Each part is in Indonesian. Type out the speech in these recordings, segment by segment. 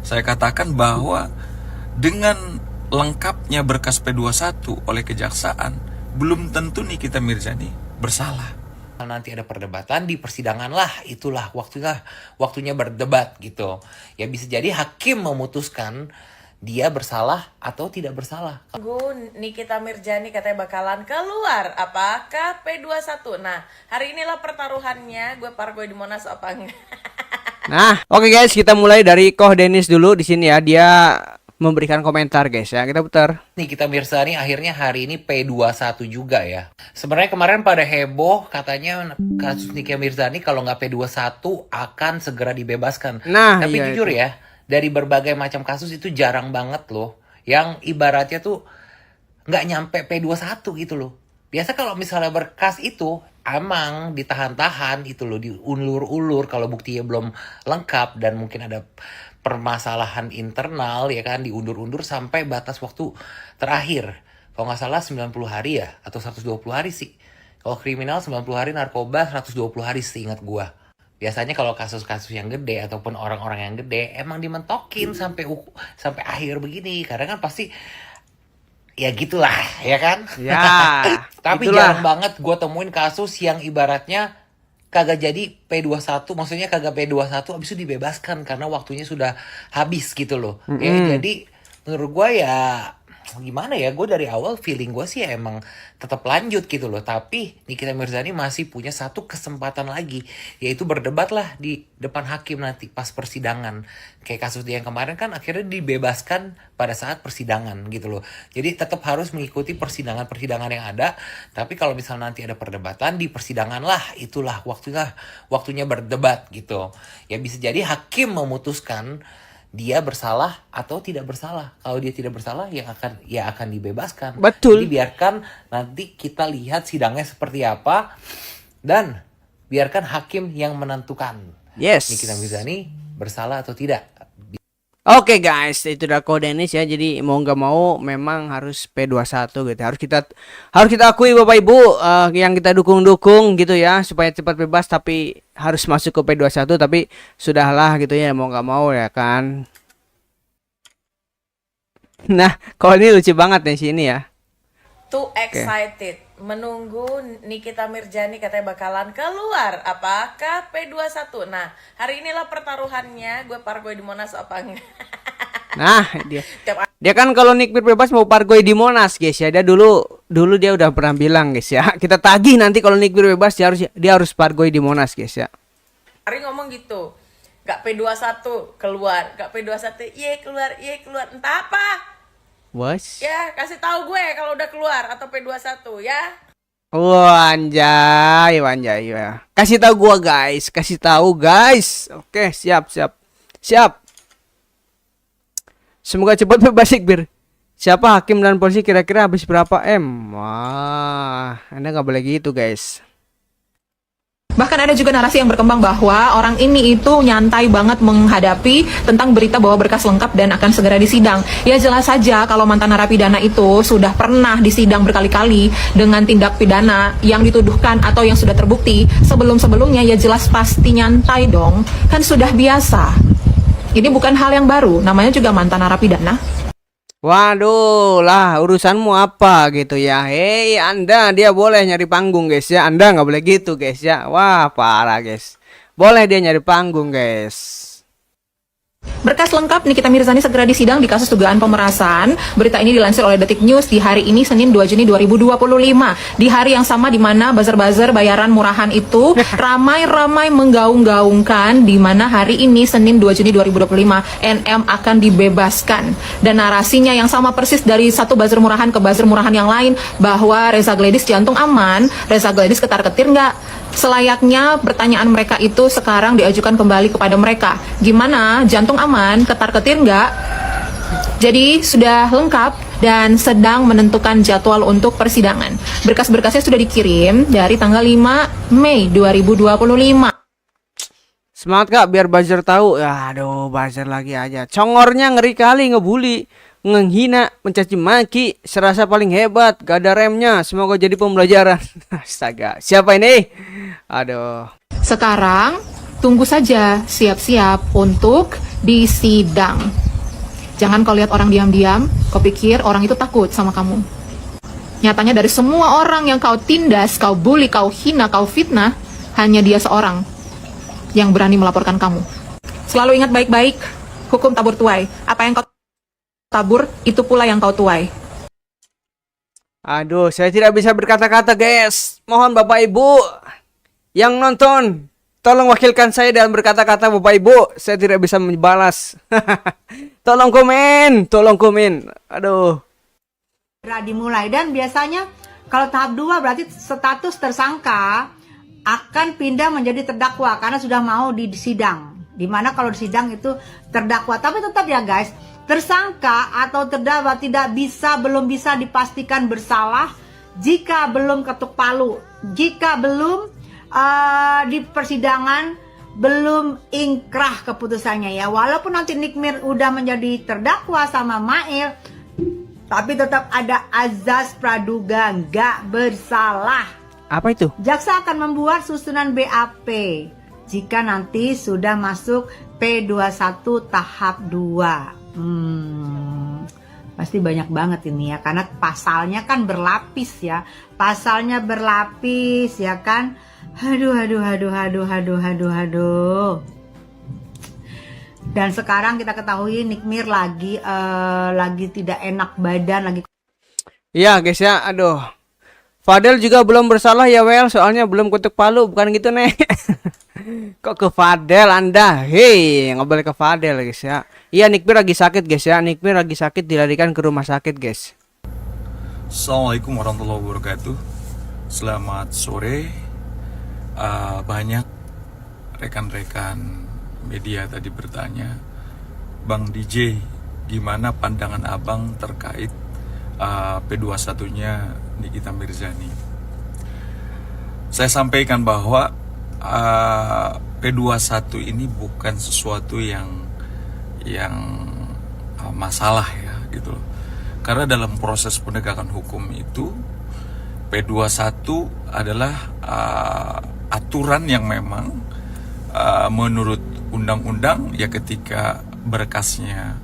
saya katakan bahwa dengan lengkapnya berkas P21 oleh kejaksaan, belum tentu Nikita Mirzani bersalah. Nanti ada perdebatan di persidangan lah, itulah waktunya berdebat gitu. Ya bisa jadi hakim memutuskan dia bersalah atau tidak bersalah. Nikita Mirzani katanya bakalan keluar. Apakah P21? Nah, hari inilah pertaruhannya. Gue pargoy di Monas apa enggak? Nah, oke guys, kita mulai dari Koh Denis dulu di sini ya. Dia memberikan komentar guys ya. Kita putar. Nikita Mirzani akhirnya hari ini P21 juga ya. Sebenarnya kemarin pada heboh katanya kasus Nikita Mirzani kalau nggak P21 akan segera dibebaskan. Nah, tapi iya, jujur itu. ya, dari berbagai macam kasus itu jarang banget loh yang ibaratnya tuh nggak nyampe P21 gitu loh. Biasa kalau misalnya berkas itu emang ditahan-tahan itu loh, diulur-ulur kalau buktinya belum lengkap dan mungkin ada permasalahan internal ya kan, diundur-undur sampai batas waktu terakhir. Kalau nggak salah 90 hari ya atau 120 hari sih. Kalau kriminal 90 hari, narkoba 120 hari seingat gua. Biasanya kalau kasus-kasus yang gede ataupun orang-orang yang gede emang dimentokin sampai akhir begini, karena kan pasti ya gitulah ya kan. Ya. Tapi itulah. jarang banget gue temuin kasus yang ibaratnya kagak jadi P21, maksudnya kagak P21 abis itu dibebaskan karena waktunya sudah habis gitu loh. Ya, jadi menurut gue ya gimana ya, gue dari awal feeling gue sih emang tetap lanjut gitu loh. Tapi Nikita Mirzani masih punya satu kesempatan lagi, yaitu berdebat lah di depan hakim nanti pas persidangan. Kayak kasus dia yang kemarin kan akhirnya dibebaskan pada saat persidangan gitu loh. Jadi tetap harus mengikuti persidangan yang ada. Tapi kalau misalnya nanti ada perdebatan di persidangan lah, itulah waktunya berdebat gitu. Ya bisa jadi hakim memutuskan dia bersalah atau tidak bersalah. Kalau dia tidak bersalah ya akan dibebaskan. Betul. Jadi biarkan nanti kita lihat sidangnya seperti apa dan biarkan hakim yang menentukan. Yes. Nikita Mirzani bersalah atau tidak. Oke guys, itu udah Koh Denis ya. Jadi mau nggak mau memang harus P21 gitu. Harus kita akui Bapak Ibu yang kita dukung gitu ya supaya cepat bebas, tapi harus masuk ke P21, tapi sudahlah gitu ya, mau nggak mau ya kan. Nah, kalau ini lucu banget nih sini ya. Too excited. Menunggu Nikita Mirzani katanya bakalan keluar. Apakah P21? Nah, hari inilah pertaruhannya. Gue pargoy di Monas apa enggak? Nah, dia kan kalau Nikbir bebas mau pargoy di Monas guys ya. Dia dulu dia udah pernah bilang guys ya. Kita tagih nanti kalau Nikbir bebas dia harus pargoy di Monas guys ya. Hari ngomong gitu. Gak P21 keluar. Gak P21 iya keluar. Entah apa. Was. Ya, kasih tahu gue kalau udah keluar atau P21 ya. Wah, anjay ya. Kasih tahu gua guys, Oke, siap. Semoga cepat bebas Nikbir. Siapa hakim dan polisi kira-kira habis berapa M? Wah, Anda nggak boleh gitu guys. Bahkan ada juga narasi yang berkembang bahwa orang ini itu nyantai banget menghadapi tentang berita bahwa berkas lengkap dan akan segera disidang. Ya jelas saja kalau mantan narapidana itu sudah pernah disidang berkali-kali dengan tindak pidana yang dituduhkan atau yang sudah terbukti sebelum-sebelumnya, ya jelas pasti nyantai dong. Kan sudah biasa. Ini bukan hal yang baru, namanya juga mantan narapidana. Waduh lah, urusanmu apa gitu ya. Hei Anda, dia boleh nyari panggung guys ya. Anda nggak boleh gitu guys ya. Wah parah guys. Boleh dia nyari panggung guys. Berkas lengkap Nikita Mirzani segera disidang di kasus dugaan pemerasan. Berita ini dilansir oleh Detik News di hari ini Senin 2 Juni 2025. Di hari yang sama di mana buzzer-buzzer bayaran murahan itu ramai-ramai menggaung-gaungkan, di mana hari ini Senin 2 Juni 2025 NM akan dibebaskan. Dan narasinya yang sama persis dari satu buzzer murahan ke buzzer murahan yang lain, bahwa Reza Gladys jantung aman, Reza Gladys ketar-ketir nggak? Selayaknya pertanyaan mereka itu sekarang diajukan kembali kepada mereka. Gimana? Jantung aman? Ketar-ketir nggak? Jadi sudah lengkap dan sedang menentukan jadwal untuk persidangan. Berkas-berkasnya sudah dikirim dari tanggal 5 Mei 2025. Semangat Kak, biar buzzer tahu. Aduh, buzzer lagi aja. Congornya ngeri kali, ngebully, menghina, mencaci maki, serasa paling hebat, gak ada remnya. Semoga jadi pembelajaran. Astaga, siapa ini? Aduh. Sekarang tunggu saja, siap-siap untuk disidang. Jangan kau lihat orang diam-diam, kau pikir orang itu takut sama kamu. Nyatanya dari semua orang yang kau tindas, kau bully, kau hina, kau fitnah, hanya dia seorang yang berani melaporkan kamu. Selalu ingat baik-baik, hukum tabur tuai. Apa yang kau tabur, itu pula yang kau tuai. Aduh, saya tidak bisa berkata-kata, guys. Mohon Bapak Ibu yang nonton, tolong wakilkan saya dalam berkata-kata, Bapak Ibu. Saya tidak bisa membalas. Tolong komen, tolong komen. Aduh. Segera dimulai, dan biasanya kalau tahap 2 berarti status tersangka akan pindah menjadi terdakwa karena sudah mau disidang. Dimana kalau disidang itu terdakwa, tapi tetap ya guys, tersangka atau terdakwa belum bisa dipastikan bersalah jika belum ketuk palu, jika belum di persidangan belum ingkrah keputusannya ya. Walaupun nanti Nikmir udah menjadi terdakwa sama Mail, tapi tetap ada azas praduga nggak bersalah. Apa itu? Jaksa akan membuat susunan BAP jika nanti sudah masuk P21 tahap 2. Pasti banyak banget ini ya, karena pasalnya kan berlapis ya. Pasalnya berlapis ya kan. Aduh. Dan sekarang kita ketahui Nikmir lagi tidak enak badan, lagi. Iya guys ya, aduh. Fadel juga belum bersalah ya Wel, soalnya belum ketuk palu, bukan gitu nih. Kok ke Fadel Anda? Hei, nggak boleh ke Fadel guys ya. Iya, Nikmir lagi sakit guys ya. Nikmir lagi sakit, dilarikan ke rumah sakit guys. Assalamualaikum warahmatullahi wabarakatuh. Selamat sore. Banyak rekan-rekan media tadi bertanya, Bang DJ, gimana pandangan abang terkait P21-nya Nikita Mirzani? Saya sampaikan bahwa P21 ini bukan sesuatu yang masalah ya gitu loh. Karena dalam proses penegakan hukum itu P21 adalah aturan yang memang menurut undang-undang ya, ketika berkasnya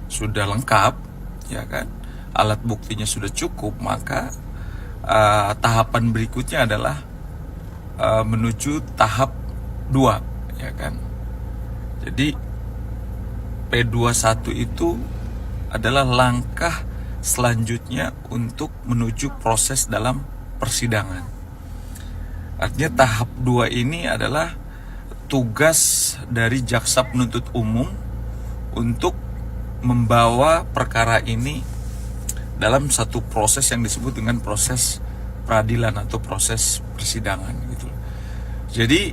sudah lengkap ya kan, alat buktinya sudah cukup, maka tahapan berikutnya adalah menuju tahap 2 ya kan. Jadi P21 itu adalah langkah selanjutnya untuk menuju proses dalam persidangan. Artinya tahap 2 ini adalah tugas dari jaksa penuntut umum untuk membawa perkara ini dalam satu proses yang disebut dengan proses peradilan atau proses persidangan gitu. Jadi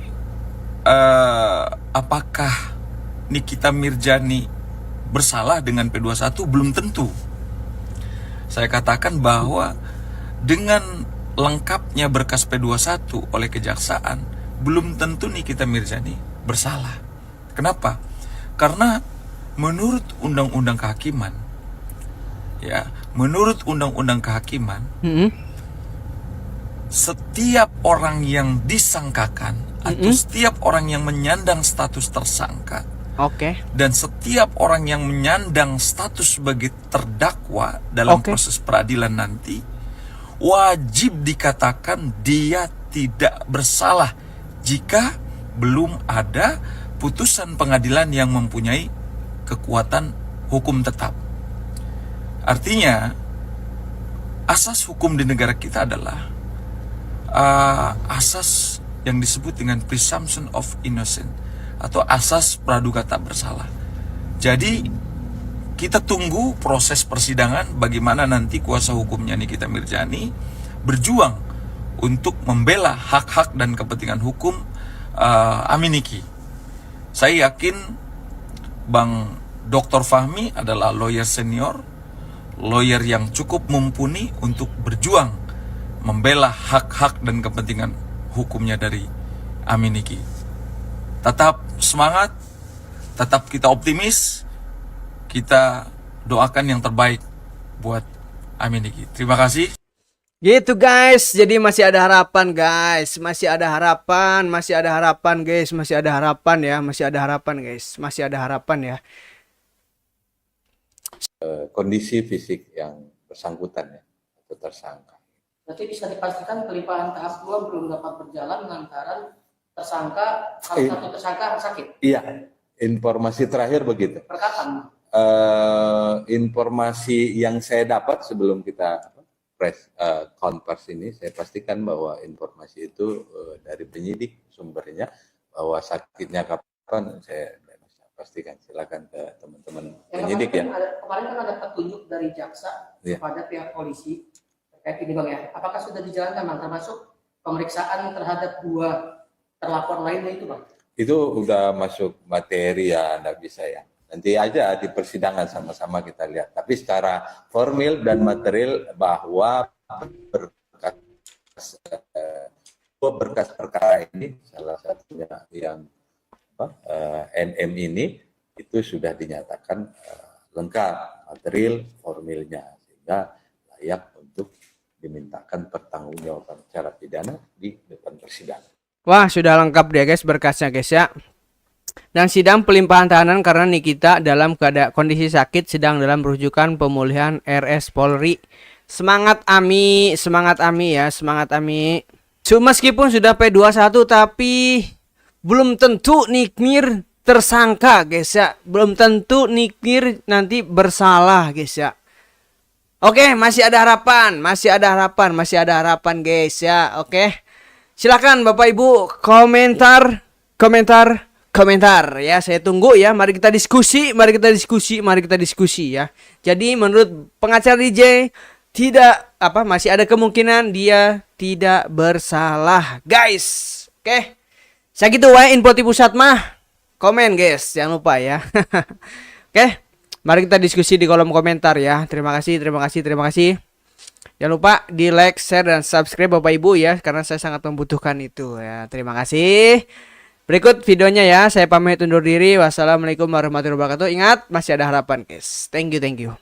apakah Nikita Mirzani bersalah dengan P21? Belum tentu. Saya katakan bahwa dengan lengkapnya berkas P21 oleh kejaksaan, belum tentu Nikita Mirzani bersalah. Kenapa? Karena menurut undang-undang kehakiman, ya, menurut undang-undang kehakiman, setiap orang yang disangkakan atau setiap orang yang menyandang status tersangka, dan setiap orang yang menyandang status sebagai terdakwa dalam proses peradilan nanti, wajib dikatakan dia tidak bersalah jika belum ada putusan pengadilan yang mempunyai kekuatan hukum tetap. Artinya, asas hukum di negara kita adalah asas yang disebut dengan presumption of innocence atau asas praduga tak bersalah. Jadi kita tunggu proses persidangan bagaimana nanti kuasa hukumnya Nikita Mirzani berjuang untuk membela hak-hak dan kepentingan hukum Aminiki. Saya yakin Bang Dr. Fahmi adalah lawyer senior, lawyer yang cukup mumpuni untuk berjuang membela hak-hak dan kepentingan hukumnya dari Aminiki. Tetap semangat, tetap kita optimis, kita doakan yang terbaik buat Aminiki. Terima kasih. Gitu guys, jadi masih ada harapan guys, masih ada harapan, masih ada harapan guys, masih ada harapan ya, masih ada harapan guys, masih ada harapan ya. Kondisi fisik yang bersangkutan ya, atau tersangka. Berarti bisa dipastikan pelimpahan tahap 2 belum dapat berjalan lantaran tersangka, salah satu tersangka sakit. Iya, informasi terakhir begitu. Perkataan. Informasi yang saya dapat sebelum kita press conference ini, saya pastikan bahwa informasi itu dari penyidik sumbernya, bahwa sakitnya kapan saya pastikan. Silakan ke teman-teman penyidik ya. Kemarin kan ada petunjuk dari jaksa kepada pihak polisi terkait ini Bang ya. Apakah sudah dijalankan Bang, termasuk pemeriksaan terhadap 2 terlapor lainnya itu Bang? Itu udah masuk materi ya, Anda bisa ya. Nanti aja di persidangan sama-sama kita lihat. Tapi secara formil dan material bahwa berkas perkara ini, salah satunya yang NM ini, itu sudah dinyatakan lengkap material formilnya, sehingga layak untuk dimintakan pertanggungjawaban secara pidana di depan persidangan. Wah, sudah lengkap deh guys berkasnya guys ya. Dan sidang pelimpahan tahanan karena Nikita dalam keadaan kondisi sakit sedang dalam rujukan pemulihan RS Polri. Semangat Ami ya, semangat Ami. Meskipun sudah P21 tapi belum tentu Nikmir tersangka guys ya. Belum tentu Nikmir nanti bersalah guys ya. Oke, masih ada harapan, masih ada harapan, masih ada harapan guys ya. Oke. Silakan Bapak Ibu komentar ya, saya tunggu ya. Mari kita diskusi ya. Jadi menurut pengacara DJ masih ada kemungkinan dia tidak bersalah guys. Oke. Segitu wae info di pusat mah. Komen guys, jangan lupa ya. Oke. Mari kita diskusi di kolom komentar ya. Terima kasih. Jangan lupa di like, share, dan subscribe Bapak Ibu ya, karena saya sangat membutuhkan itu ya. Terima kasih. Berikut videonya ya. Saya pamit undur diri. Wassalamualaikum warahmatullahi wabarakatuh. Ingat, masih ada harapan guys. Thank you.